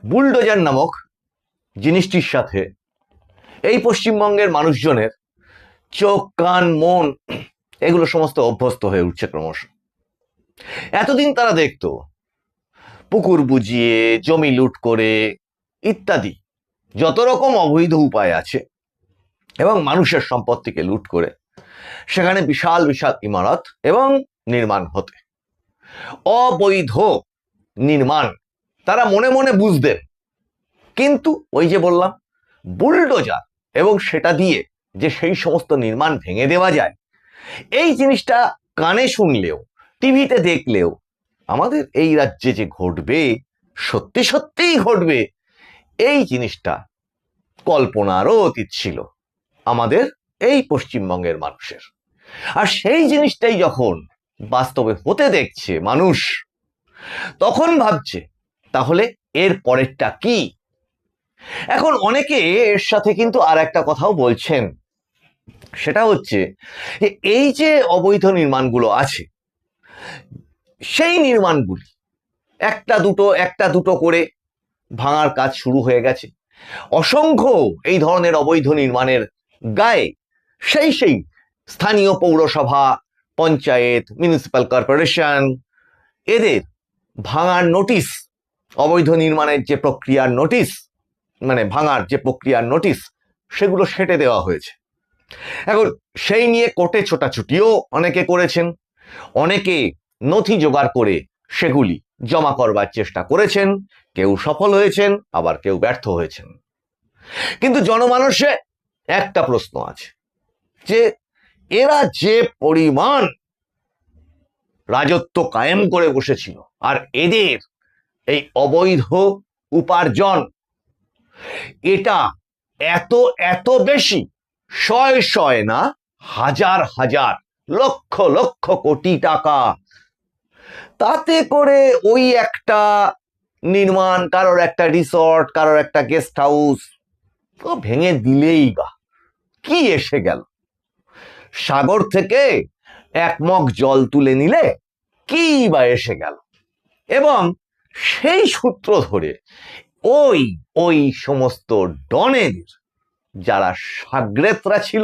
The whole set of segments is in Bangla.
বুলডোজার নামক জিনিসটির সাথে এই পশ্চিমবঙ্গের মানুষজনের চোখ কান মন এগুলো সমস্ত অভ্যস্ত হয়ে উঠছে ক্রমশ। এতদিন তারা দেখতো পুকুর বুজিয়ে জমি লুট করে ইত্যাদি যত রকম অবৈধ উপায় আছে এবং মানুষের সম্পত্তিকে লুট করে সেখানে বিশাল বিশাল ইমারত এবং নির্মাণ হতে অবৈধ নির্মাণ তারা মনে মনে বুঝতেন, কিন্তু ওই যে বললাম বুলডোজার এবং সেটা দিয়ে যে সেই সমস্ত নির্মাণ ভেঙে দেওয়া যায়, এই জিনিসটা কানে শুনলেও টিভিতে দেখলেও আমাদের এই রাজ্যে যে ঘটবে সত্যি সত্যিই ঘটবে এই জিনিসটা কল্পনারও অতীত ছিল আমাদের এই পশ্চিমবঙ্গের মানুষের। আর সেই জিনিসটাই যখন বাস্তবে হতে দেখছে মানুষ, তখন ভাবছে তাহলে এর পরেরটা কি। এখন অনেকে এর সাথে কিন্তু আর একটা কথাও বলছেন, সেটা হচ্ছে যে এই যে অবৈধ নির্মাণগুলো আছে সেই নির্মাণগুলি একটা দুটো করে ভাঙার কাজ শুরু হয়ে গেছে। অসংখ্য এই ধরনের অবৈধ নির্মাণের গায়ে সেই স্থানীয় পৌরসভা, পঞ্চায়েত, মিউনিসিপ্যাল কর্পোরেশন এদের ভাঙার নোটিশ, অবৈধ নির্মাণের যে প্রক্রিয়ার নোটিশ, মানে ভাঙার যে প্রক্রিয়ার নোটিশ, সেগুলো সেঁটে দেওয়া হয়েছে। এখন সেই নিয়ে কোর্টে ছোটাছুটিও অনেকে করেছেন, অনেকে নথি জোগাড় করে সেগুলি জমা করবার চেষ্টা করেছেন, কেউ সফল হয়েছেন আবার কেউ ব্যর্থ হয়েছেন। কিন্তু জনমানসে একটা প্রশ্ন আছে যে এরা যে পরিমাণ রাজত্ব কায়েম করে বসেছিল আর এদের এই অবৈধ উপার্জন এটা এত এত বেশি, শয় না হাজার হাজার লক্ষ লক্ষ কোটি টাকা, তাতে করে ওই একটা নির্মাণ, কারোর একটা রিসর্ট, কারোর একটা গেস্ট হাউস তো ভেঙে দিলেই বা কি এসে গেল? সাগর থেকে এক মগ জল তুলে নিলে কি বা এসে গেল? এবং সেই সূত্র ধরে ওই সমস্ত ডনেদের যারা সাগরেতরা ছিল,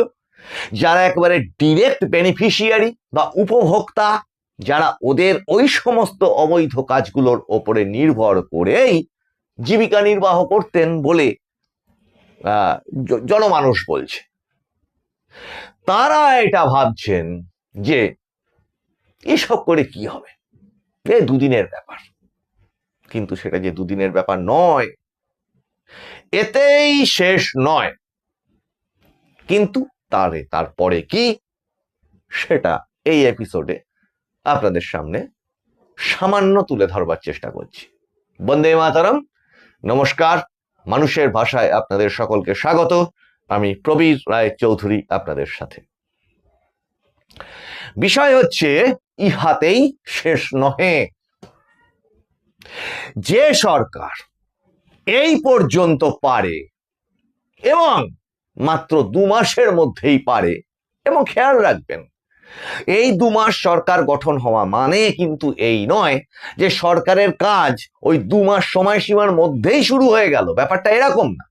যারা একেবারে ডিরেক্ট বেনিফিশিয়ারি বা উপভোক্তা, যারা ওদের ওই সমস্ত অবৈধ কাজগুলোর ওপরে নির্ভর করেই জীবিকা নির্বাহ করতেন বলে জনমানুষ বলছে, তারা এটা ভাবছেন যে এসব করে কি হবে, এ দুদিনের ব্যাপার। কিন্তু সেটা যে দুদিনের ব্যাপার নয়, এতেই শেষ নয়। কিন্তু তারপরে কি, সেটা এই এপিসোডে আপনাদের সামনে সামান্য তুলে ধরবার চেষ্টা করছি। বন্দে মাতরম, নমস্কার, মানুষের ভাষায় আপনাদের সকলকে স্বাগত। আমি প্রবীর রায় চৌধুরী আপনাদের সাথে। বিষয় হচ্ছে ইহাতেই শেষ নহে। যে সরকার এই পর্যন্ত পারে এবং মাত্র 2 মাসের মধ্যেই পারে, এবং খেয়াল রাখবেন এই 2 মাস সরকার গঠন হওয়া মানে কিন্তু এই নয় যে সরকারের কাজ ওই 2 মাস সময়সীমার মধ্যেই শুরু হয়ে গেল, ব্যাপারটা এরকম না।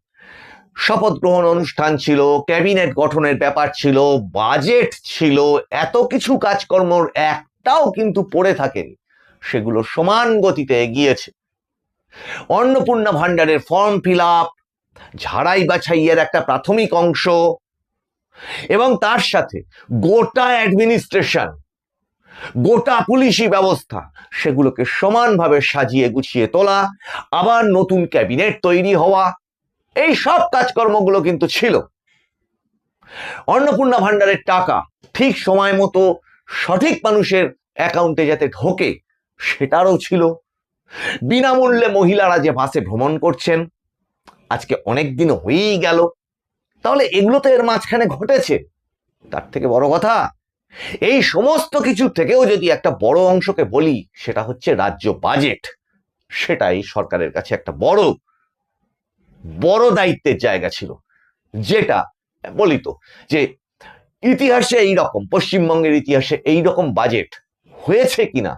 শপথ গ্রহণ অনুষ্ঠান ছিল, ক্যাবিনেট গঠনের ব্যাপার ছিল, বাজেট ছিল, এত কিছু কাজকর্মর একটাও কিন্তু পড়ে থাকেনি, সেগুলো সমান গতিতে এগিয়েছে। অন্নপূর্ণা ভান্ডারের ফর্ম ফিল আপ, ঝাড়াই বাছাইয়ের একটা প্রাথমিক অংশ, এবং তার সাথে গোটা অ্যাডমিনিস্ট্রেশন, গোটা পুলিশি ব্যবস্থা, সেগুলোকে সমানভাবে সাজিয়ে গুছিয়ে তোলা, আবার নতুন ক্যাবিনেট তৈরি হওয়া, এই সব কাজকর্মগুলো কিন্তু ছিল। অন্নপূর্ণা ভান্ডারের টাকা ঠিক সময় মতো সঠিক মানুষের অ্যাকাউন্টে যাতে ঢোকে সেটারও ছিল। বিনামূল্যে মহিলারা যে বাসে ভ্রমণ করছেন, আজকে অনেক দিন হয়েই গেল, তাহলে এগুলো তো এর মাঝখানে ঘটেছে। তার থেকে বড় কথা, এই সমস্ত কিছু থেকেও যদি একটা বড় অংশকে বলি, সেটা হচ্ছে রাজ্য বাজেট। সেটাই সরকারের কাছে একটা বড় দায়িত্বের জায়গা ছিল, যেটা বলি তো যে ইতিহাসে এইরকম, পশ্চিমবঙ্গের ইতিহাসে এইরকম বাজেট হয়েছে কিনা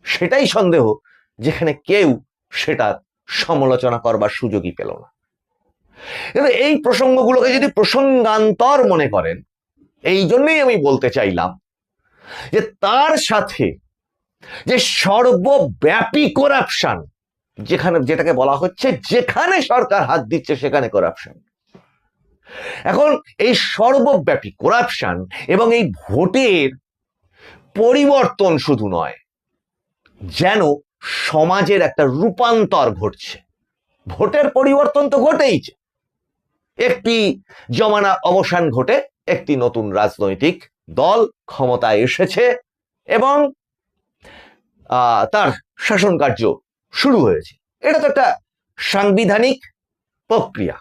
সেটাই সন্দেহ, যেখানে কেউ সেটা সমালোচনা করবার সুযোগই পেল না। কিন্তু এই প্রসঙ্গগুলোকে যদি প্রসঙ্গান্তর মনে করেন, এই জন্যই আমি বলতে চাইলাম যে তার সাথে যে সর্বব্যাপী করাপশন, যেটাকে বলা হচ্ছে যেখানে সরকার হাত দিচ্ছে সেখানে করাপশন, এখন এই সর্বব্যাপী করাপশন এবং এই ভোটের পরিবর্তন শুধু নয়, যেন সমাজের একটা রূপান্তর ঘটছে। ভোটের পরিবর্তন তো ঘটেইছে, একটি জমানা অবসান ঘটে একটি নতুন রাজনৈতিক দল ক্ষমতায় এসেছে এবং তার শাসন কার্য শুরু হয়েছে। এটা তো একটা সাংবিধানিক প্রক্রিয়া,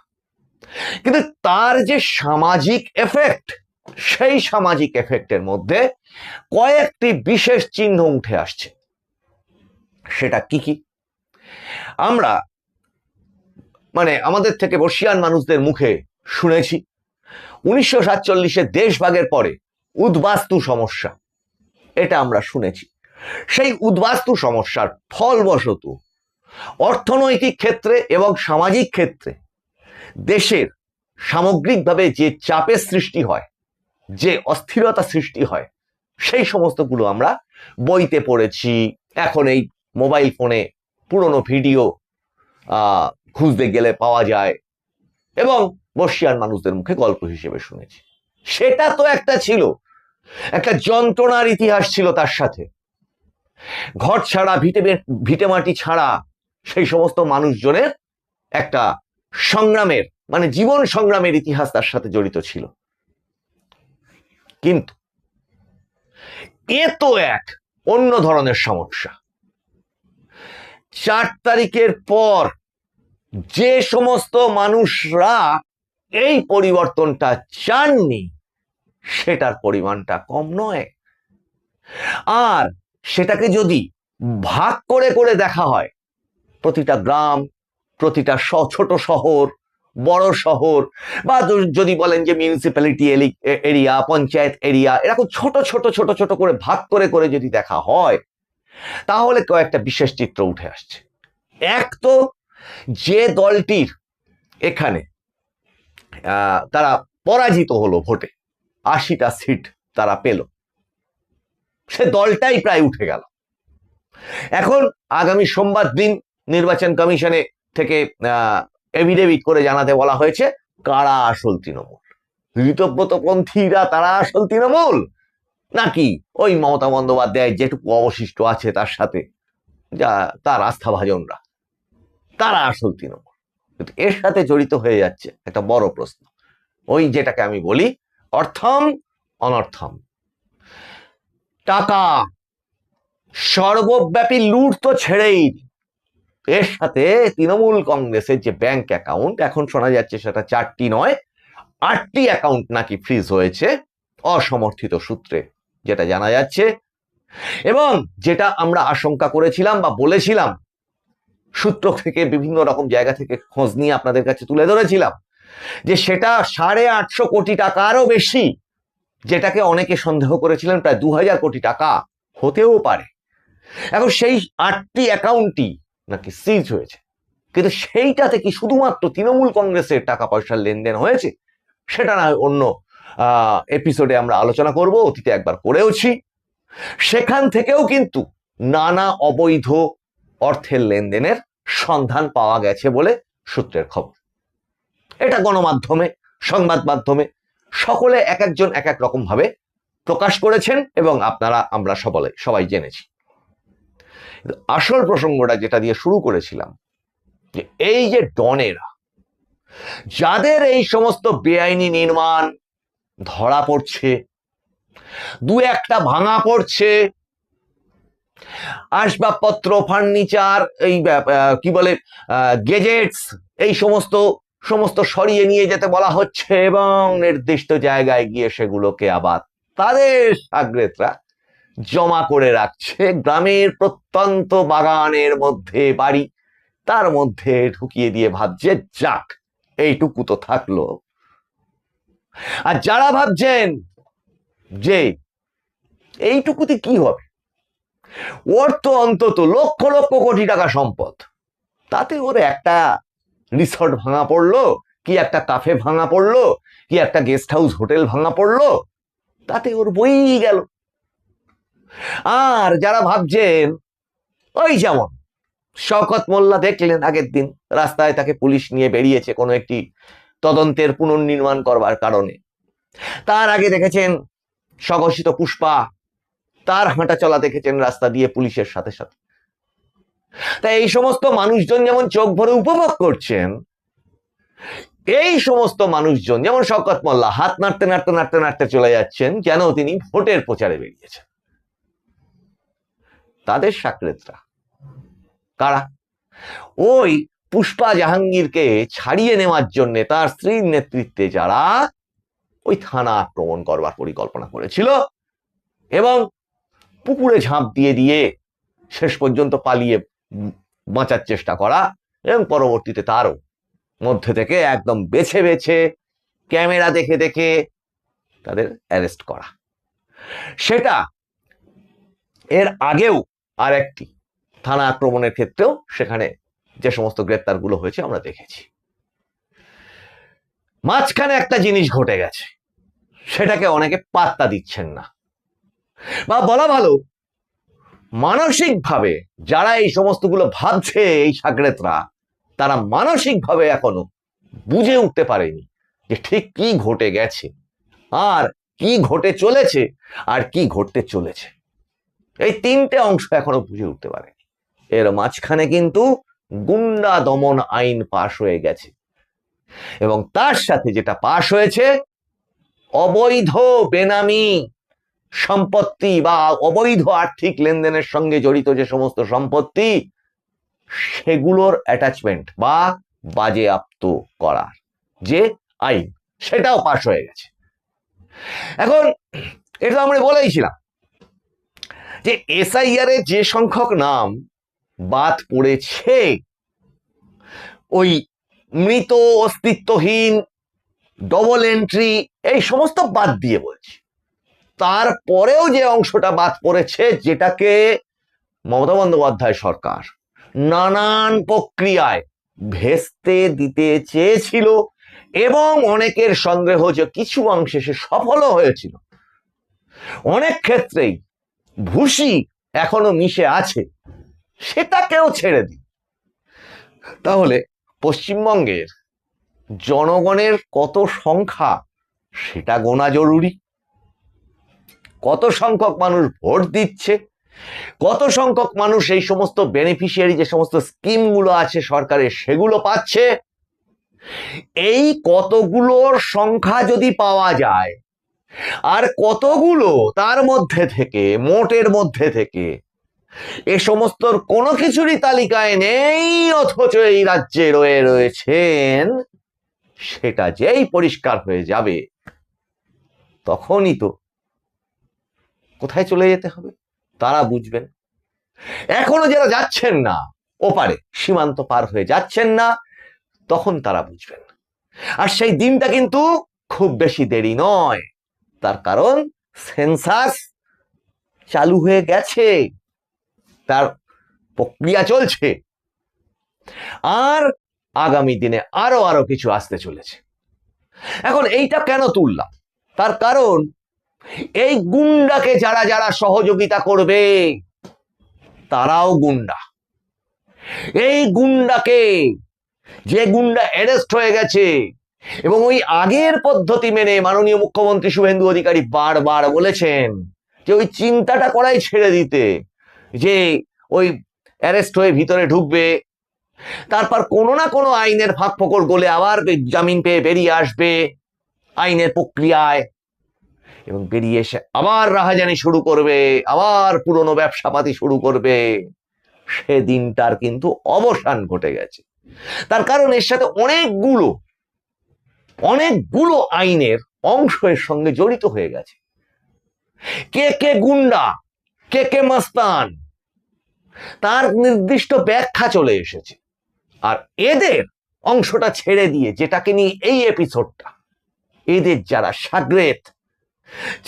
কিন্তু তার যে সামাজিক এফেক্ট, সেই সামাজিক এফেক্টের মধ্যে কয়েকটি বিশেষ চিহ্ন উঠে আসছে। সেটা কি কি আমরা আমাদের থেকে বর্ষিয়ান মানুষদের মুখে শুনেছি। 1947-এর দেশভাগের পরে উদ্বাস্তু সমস্যা, এটা আমরা শুনেছি। সেই উদ্বাস্তু সমস্যার ফলবশত অর্থনৈতিক ক্ষেত্রে এবং সামাজিক ক্ষেত্রে দেশের সামগ্রিকভাবে যে চাপের সৃষ্টি হয়, যে অস্থিরতা সৃষ্টি হয়, সেই সমস্তগুলো আমরা বইতে পড়েছি। এখন এই মোবাইল ফোনে পুরনো ভিডিও খুঁজতে গেলে পাওয়া যায় এবং বর্ষিয়ান মানুষদের মুখে গল্প হিসেবে শুনেছি। সেটা তো একটা ছিল, একটা যন্ত্রণার ইতিহাস ছিল তার সাথে। ঘর ছাড়া, ভিটেমাটি ছাড়া সেই সমস্ত মানুষজনের একটা সংগ্রামের, জীবন সংগ্রামের ইতিহাস তার সাথে জড়িত ছিল। কিন্তু এ তো এক অন্য ধরনের সমস্যা। 4 তারিখের পর যে সমস্ত মানুষরা এই পরিবর্তনটা চাননি, সেটার পরিমাণটা কম নয়। আর সেটাকে যদি ভাগ করে করে দেখা হয়, প্রতিটা গ্রাম, প্রতিটা ছোট শহর, বড় শহর, বা যদি বলেন যে মিউনিসিপ্যালিটি এরিয়া, পঞ্চায়েত এরিয়া, এরকম ছোট ছোট ছোট ছোট করে ভাগ করে করে যদি দেখা হয়, তাহলে কয়েকটা বিশেষ চিত্র উঠে আসছে। এক তো যে দলটির এখানে তারা পরাজিত হলো ভোটে, 80টা সিট তারা পেল, সে দলটাই প্রায় উঠে গেল। এখন আগামী সোমবার দিন নির্বাচন কমিশনে থেকে এফিডেভিট করে জানাতে বলা হয়েছে কারা আসল তৃণমূল। ঋতব্রতপন্থীরা তারা আসল তৃণমূল, নাকি ওই মমতা বন্দ্যোপাধ্যায়ের যেটুকু অবশিষ্ট আছে তার সাথে যা তার আস্থাভাজনরা, তারা আসল তৃণমূল? কিন্তু এর সাথে জড়িত হয়ে যাচ্ছে একটা বড় প্রশ্ন, ওই যেটাকে আমি বলি অর্থম অনর্থম। টাকা, সর্বব্যাপী লুট তো ছেড়েই, এর সাথে তৃণমূল কংগ্রেসের যে ব্যাংক অ্যাকাউন্ট, এখন শোনা যাচ্ছে সেটা 4টি নয় 8টি অ্যাকাউন্ট নাকি ফ্রিজ হয়েছে অসমর্থিত সূত্রে, যেটা জানা যাচ্ছে। এবং যেটা আমরা আশঙ্কা করেছিলাম বা বলেছিলাম, সূত্র থেকে বিভিন্ন রকম জায়গা থেকে খোঁজ নিয়ে আপনাদের কাছে তুলে ধরেছিলাম, যে সেটা 850 কোটি টাকারও বেশি, যেটাকে অনেকে সন্দেহ করেছিলেন প্রায় 2000 কোটি টাকা হতেও পারে। এখন সেই 8টি অ্যাকাউন্টই নাকি সিজ হয়েছে, কিন্তু সেইটাতে কি শুধুমাত্র তৃণমূল কংগ্রেসের টাকা পয়সার লেনদেন হয়েছে, সেটা না অন্য এপিসোডে আমরা আলোচনা করব, অতীতে একবার করেওছি। সেখান থেকেও কিন্তু নানা অবৈধ অর্থের লেনদেনের সন্ধান পাওয়া গেছে বলে সূত্রের খবর। এটা গণমাধ্যমে, সংবাদ মাধ্যমে সকলে এক একজন এক এক রকম ভাবে প্রকাশ করেছেন এবং আমরা সবাই জেনেছি। আসল প্রসঙ্গটা যেটা দিয়ে শুরু করেছিলাম, যে এই যে ডনেরা, যাদের এই সমস্ত বেআইনি নির্মাণ ধরা পড়ছে, 2-1টা ভাঙা পড়ছে, আসবাবপত্র, ফার্নিচার, এই কি বলে গেজেটস, এই সমস্ত সরিয়ে নিয়ে যেতে বলা হচ্ছে এবং নির্দিষ্ট জায়গায় গিয়ে সেগুলোকে আবার তাদের সাগরেতরা জমা করে রাখছে। গ্রামের প্রত্যন্ত বাগানের মধ্যে বাড়ি, তার মধ্যে ঢুকিয়ে দিয়ে ভাবছে যাক এইটুকু তো থাকলো। আর যারা ভাবছেন যে এইটুকুতে কি হবে, ওর তো অন্তত লক্ষ লক্ষ কোটি টাকা সম্পদ, তাতে ওর একটা রিসর্ট ভাঙা পড়লো, কি একটা কাফে ভাঙা পড়লো, কি একটা গেস্ট হাউস হোটেল ভাঙা পড়লো, তাতে ওর বই গেল। আর যারা ভাবছেন, ওই যেমন শওকত মোল্লা দেখলেন আগের দিন রাস্তায় তাকে পুলিশ নিয়ে বেরিয়েছে কোনো একটি তদন্তের পুনর্নির্মাণ করবার কারণে, তার আগে দেখেছেন স্বঘোষিত পুষ্পা, তার হাঁটা চলা দেখেছেন রাস্তা দিয়ে পুলিশের সাথে সাথে। তাই এই সমস্ত মানুষজন যেমন চোখ ভরে উপভোগ করছেন, এই সমস্ত মানুষজন যেমন শওকত মোল্লা হাত নাড়তে নাড়তে নাড়তে নাড়তে চলে যাচ্ছেন যেন তিনি ভোটের প্রচারে বেরিয়েছেন। তাদের সাকরেতরা কারা? ওই পুষ্পা জাহাঙ্গীরকে ছাড়িয়ে নেওয়ার জন্য তার স্ত্রীর নেতৃত্বে যারা ওই থানা আক্রমণ করবার পরিকল্পনা করেছিল এবং পুকুরে ঝাঁপ দিয়ে দিয়ে শেষ পর্যন্ত পালিয়ে বাঁচার চেষ্টা করা, এবং পরবর্তীতে তারও মধ্যে থেকে একদম বেছে বেছে ক্যামেরা দেখে দেখে তাদের অ্যারেস্ট করা। সেটা এর আগেও আর একটি থানা আক্রমণের ক্ষেত্রেও সেখানে যে সমস্ত গ্রেপ্তারগুলো হয়েছে আমরা দেখেছি। মাঝখানে একটা জিনিস ঘটে গেছে, সেটাকে অনেকে পাত্তা দিচ্ছেন না, বা বলা ভালো মানসিকভাবে যারা এই সমস্তগুলো ভাবছে, এই সাকরেতরা, তারা মানসিকভাবে এখনো বুঝে উঠতে পারেনি যে ঠিক কি ঘটে গেছে আর কি ঘটে চলেছে আর কি ঘটতে চলেছে। এই তিনটে অংশ এখনো বুঝে উঠতে পারেনি। এর মাঝখানে কিন্তু গুন্ডা দমন আইন পাশ হয়ে গেছে, এবং তার সাথে যেটা পাশ হয়েছে অবৈধ বেনামি সম্পত্তি বা অবৈধ আর্থিক লেনদেনের সঙ্গে জড়িত যে সমস্ত সম্পত্তি, সেগুলোর অ্যাটাচমেন্ট বা বাজেয়াপ্ত করার যে আইন, সেটাও পাশ হয়ে গেছে। এখন এটা আমরা বলেইছিলাম যে এসআইআর এ যে সংখ্যক নাম বাদ পড়েছে, ওই মৃত অস্তিত্বহীন ডবল এন্ট্রি এই সমস্ত বাদ দিয়ে বলছি, তারপরেও যে অংশটা বাদ পড়েছে, যেটাকে মমতা বন্দ্যোপাধ্যায় সরকার নানান প্রক্রিয়ায় ভেস্তে দিতে চেয়েছিল এবং অনেকের সন্দেহ যে কিছু অংশে সে সফলও হয়েছিল, অনেক ক্ষেত্রেই ভুসি এখনো মিশে আছে, সেটাকেও ছেড়ে দিই। তাহলে পশ্চিমবঙ্গের জনগণের কত সংখ্যা সেটা গোনা জরুরি। কত সংখ্যক মানুষ ভোট দিচ্ছে, কত সংখ্যক মানুষ এই সমস্ত বেনিফিশিয়ারি যে সমস্ত স্কিমগুলো আছে সরকারের সেগুলো পাচ্ছে, এই কতগুলোর সংখ্যা যদি পাওয়া যায়, আর কতগুলো তার মধ্যে থেকে, মোটের মধ্যে থেকে এ সমস্ত কোনো কিছুরই তালিকায় নেই অথচ এই রাজ্যে রয়েছেন, সেটা যেই পরিষ্কার হয়ে যাবে তখনই তো কোথায় চলে যেতে হবে তারা বুঝবেন। এখনো যারা যাচ্ছেন না ওপারে, সীমান্ত পার হয়ে যাচ্ছেন না, তখন তারা বুঝবেন। আর সেই দিনটা কিন্তু খুব বেশি দেরি নয়, তার কারণ সেন্সাস চালু হয়ে গেছে, তার প্রক্রিয়া চলছে, আর আগামী দিনে আরো আরো কিছু আসতে চলেছে। এখন এইটা কেন তুললাম, তার কারণ এই গুন্ডাকে যারা যারা সহযোগিতা করবে তারাও গুন্ডা। এই গুন্ডাকে, যে গুন্ডা অ্যারেস্ট হয়ে গেছে, এবং ওই আগের পদ্ধতি মেনে মাননীয় মুখ্যমন্ত্রী শুভেন্দু অধিকারী বারবার বলেছেন যে ওই চিন্তাটা করাই ছেড়ে দিতে, যে ওই অ্যারেস্ট হয়ে ভিতরে ঢুকবে, তারপর কোনো না কোনো আইনের ফাঁক ফোকর গলে আবার জামিন পেয়ে বেরিয়ে আসবে আইনের প্রক্রিয়ায়, এবং বেরিয়ে এসে আবার রাহাজানি শুরু করবে, আবার পুরনো ব্যবসাপাতি শুরু করবে। সেদিনটার কিন্তু অবসান ঘটে গেছে। তার কারণ এর সাথে অনেকগুলো আইনের অংশ এর সঙ্গে জড়িত হয়ে গেছে। কে কে গুন্ডা, কে কে মাস্তান, তার নির্দিষ্ট ব্যাখ্যা চলে এসেছে। আর এদের অংশটা ছেড়ে দিয়ে, যেটাকে নিয়ে এই এপিসোডটা, এদের যারা সাগরেত,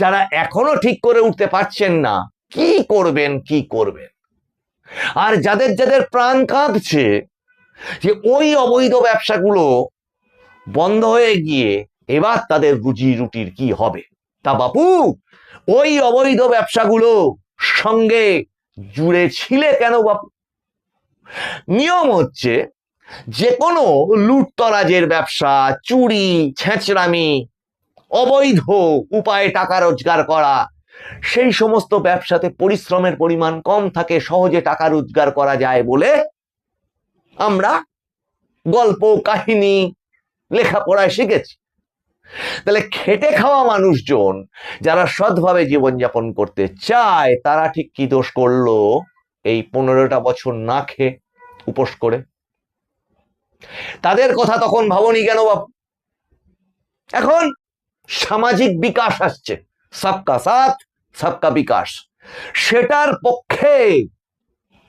যারা এখনো ঠিক করে উঠতে পারছেন না কি করবেন, আর যাদের যাদের প্রাণ কাঁপছে, যে ওই অবৈধ ব্যবসাগুলো বন্ধ হয়ে গিয়ে এবার তাদের রুজি রুটির কি হবে। তা বাপু, ওই অবৈধ ব্যবসাগুলো সঙ্গে জুড়ে ছিলে কেন বাপু? নিয়ম হচ্ছে যে কোনো লুটতরাজের ব্যবসা, চুরি, ছেঁচড়ামি, অবৈধ উপায়ে টাকা রোজগার করা, সেই সমস্ত ব্যবসাতে পরিশ্রমের পরিমাণ কম থাকে, সহজে টাকা রোজগার করা যায় বলে আমরা গল্প কাহিনী লেখাপড়ায় শিখেছি। তাহলে খেটে খাওয়া মানুষজন যারা সৎভাবে জীবনযাপন করতে চায় তারা ঠিক কি দোষ করলো এই 15টা বছর না খেয়ে উপোস করে? তাদের কথা তখন ভাবনি কেন বাবু? এখন সামাজিক বিকাশ আসছে, সবকা সাথ সবকা বিকাশ, সেটার পক্ষে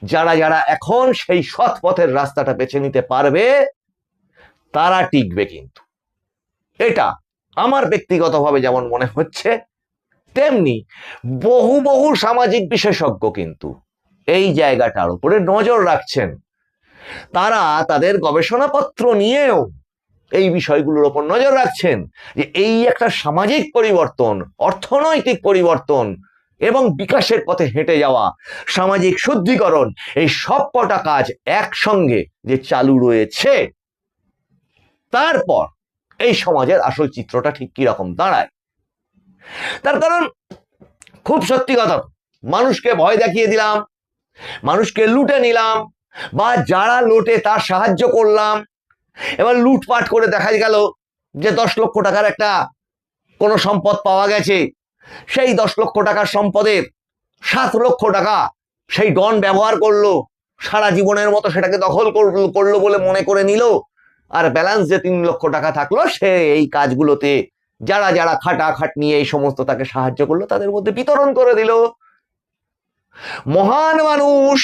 যারা যারা এখন সেই সৎ পথের রাস্তাটা বেছে নিতে পারবে তারা টিকবে। কিন্তু এটা আমার ব্যক্তিগতভাবে যেমন মনে হচ্ছে, তেমনি বহু বহু সামাজিক বিশেষজ্ঞ কিন্তু এই জায়গাটার উপরে নজর রাখছেন। তারা তাদের গবেষণাপত্র নিয়েও এই বিষয়গুলোর উপর নজর রাখছেন যে এই একটা সামাজিক পরিবর্তন, অর্থনৈতিক পরিবর্তন এবং বিকাশের পথে হেঁটে যাওয়া, সামাজিক শুদ্ধিকরণ, এই সব কটা কাজ একসঙ্গে যে চালু রয়েছে, তারপর এই সমাজের আসল চিত্রটা ঠিক কি রকম দাঁড়ায়। তার কারণ খুব সত্যি কথা, মানুষকে ভয় দেখিয়ে দিলাম, মানুষকে লুটে নিলাম, বা যারা লোটে তার সাহায্য করলাম, এবার লুটপাট করে দেখা গেল যে 10 লক্ষ টাকার একটা কোনো সম্পদ পাওয়া গেছে, সেই 10 লক্ষ টাকার সম্পদের 7 লক্ষ টাকা সেই ডন ব্যবহার করলো, সারা জীবনের মতো সেটাকে দখল করলো বলে মনে করে নিল, আর ব্যালেন্স যে 3 লক্ষ টাকা থাকলো সে এই কাজগুলোতে যারা যারা খাটাখাটনি এই সমস্ত তাকে সাহায্য করলো তাদের মধ্যে বিতরণ করে দিল। মহান মানুষ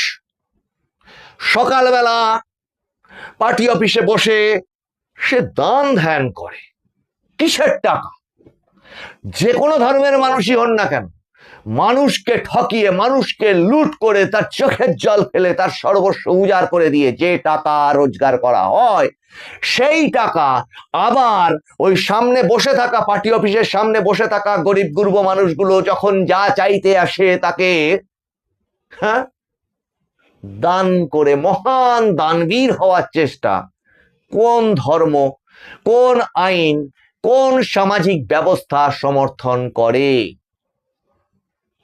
সকালবেলা পার্টি অফিসে বসে সে দান ধ্যান করে, কিসের টাকা? যে কোনো ধর্মের মানুষই হন না কেন, মানুষকে ঠকিয়ে, মানুষকে লুট করে, তার চোখের জল ফেলে, তার সর্বস্ব উজাড় করে দিয়ে যে টাকা রোজগার করা হয়, সেই টাকা আবার ওই সামনে বসে থাকা, পার্টি অফিসের সামনে বসে থাকা গরিব গুরব মানুষগুলো যখন যা চাইতে আসে তাকে দান করে মহান দানবীর হওয়ার চেষ্টা কোন ধর্ম, কোন আইন, কোন সামাজিক ব্যবস্থা সমর্থন করে?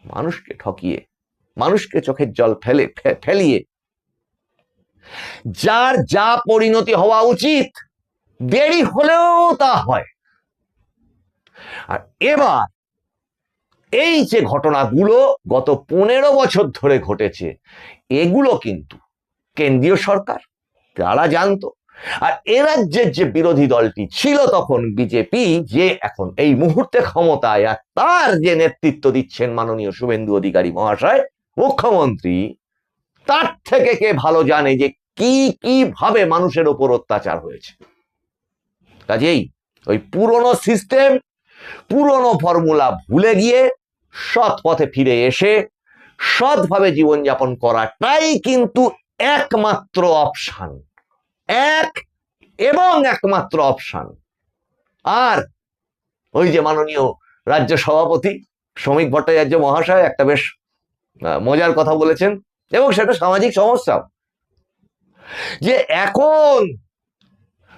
মানুষকে ঠকিয়ে, মানুষকে চোখের জল ফেলিয়ে যার যা পরিণতি হওয়া উচিত দেরি হলেও তা হয়। আর এবার এই যে ঘটনাগুলো গত 15 বছর ধরে ঘটেছে, এগুলো কিন্তু কেন্দ্রীয় সরকার তারা জানতো, আর এ রাজ্যের যে বিরোধী দলটি ছিল তখন বিজেপি, যে এখন এই মুহূর্তে ক্ষমতায়, আর তার যে নেতৃত্ব দিচ্ছেন মাননীয় শুভেন্দু অধিকারী মহাশয় মুখ্যমন্ত্রী, তার থেকে কে ভালো জানে যে কি কিভাবে মানুষের উপর অত্যাচার হয়েছে। কাজেই ওই পুরনো সিস্টেম, পুরনো ফর্মুলা ভুলে গিয়ে সৎ পথে ফিরে এসে সৎভাবে জীবনযাপন করাটাই কিন্তু একমাত্র অপশন, একমাত্র অপশন। আর ওই যে মাননীয় রাজ্য সভাপতি শ্রমিক ভট্টাচার্য মহাশয় একটা বেশ মজার কথা বলেছেন, এবং সেটা সামাজিক সমস্যা, যে এখন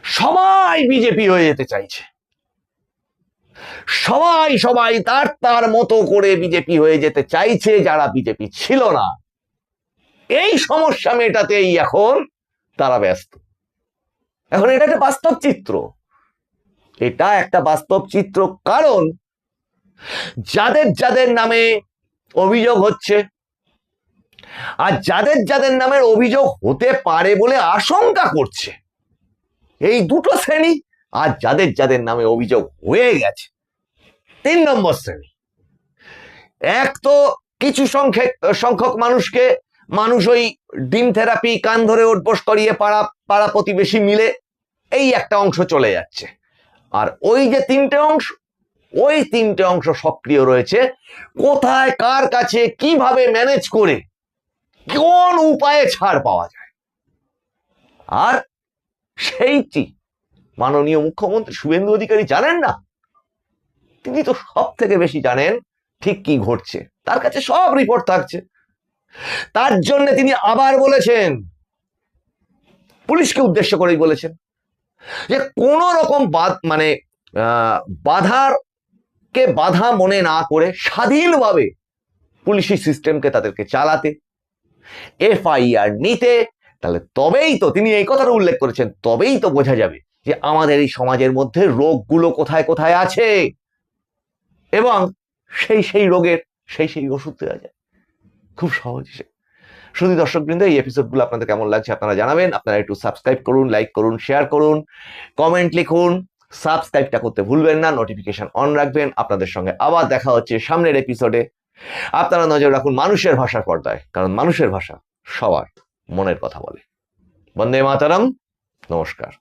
সবাই বিজেপি হয়ে যেতে চাইছে, সবাই তার মতো করে বিজেপি হয়ে যেতে চাইছে, যারা বিজেপি ছিল না। এই সমস্যা মেটাতেই এখন তারা ব্যস্ত। এখন এটা একটা বাস্তব চিত্র, এটা একটা বাস্তব চিত্র, কারণ যাদের যাদের নামে অভিযোগ হচ্ছে, আর যাদের যাদের নামের অভিযোগ হতে পারে বলে আশঙ্কা করছে, এই দুটো শ্রেণী, আর যাদের যাদের নামে অভিযোগ হয়ে গেছে 3 নম্বর শ্রেণী। এক তো কিছু সংখ্যক মানুষকে মানুষ ওই ডিম থেরাপি, কান ধরে ওঠবোস করিয়ে পাড়া প্রতিবেশী মিলে এই একটা অংশ চলে যাচ্ছে, আর ওই যে 3টে অংশ, ওই 3টে অংশ সক্রিয় রয়েছে, কোথায় কার কাছে কিভাবে ম্যানেজ করে কোন উপায়ে ছাড় পাওয়া যায়। আর সেইটি মাননীয় মুখ্যমন্ত্রী শুভেন্দু অধিকারী জানেন না? তিনি তো সব থেকে বেশি জানেন ঠিক কি ঘটছে, তার কাছে সব রিপোর্ট থাকছে। তার জন্য তিনি আবার বলেছেন, পুলিশকে উদ্দেশ্য করেই বলেছেন, যে কোন রকম বাধা মনে না করে স্বাধীনভাবে পুলিশি সিস্টেমকে তাদেরকে চালাতে, এফআইআর নিতে। তাহলে তবেই তো তিনি এই কথাটা উল্লেখ করেছেন, তবেই তো বোঝা যাবে যে আমাদের এই সমাজের মধ্যে রোগগুলো কোথায় কোথায় আছে, এবং সেই রোগের সেই ওষুধ দেওয়া যায় খুব সহজে। শুধু দর্শকবৃন্দ, এই এপিসোডগুলো আপনাদের কেমন লাগছে আপনারা জানাবেন। আপনারা একটু সাবস্ক্রাইব করুন, লাইক করুন, শেয়ার করুন, কমেন্ট লিখুন। সাবস্ক্রাইবটা করতে ভুলবেন না, নোটিফিকেশন অন রাখবেন। আপনাদের সঙ্গে আবার দেখা হচ্ছে সামনের এপিসোডে। আপনারা নজর রাখুন মানুষের ভাষার পর্দায়, কারণ মানুষের ভাষা সবার মনের কথা বলে। বন্দে মাতরম। নমস্কার।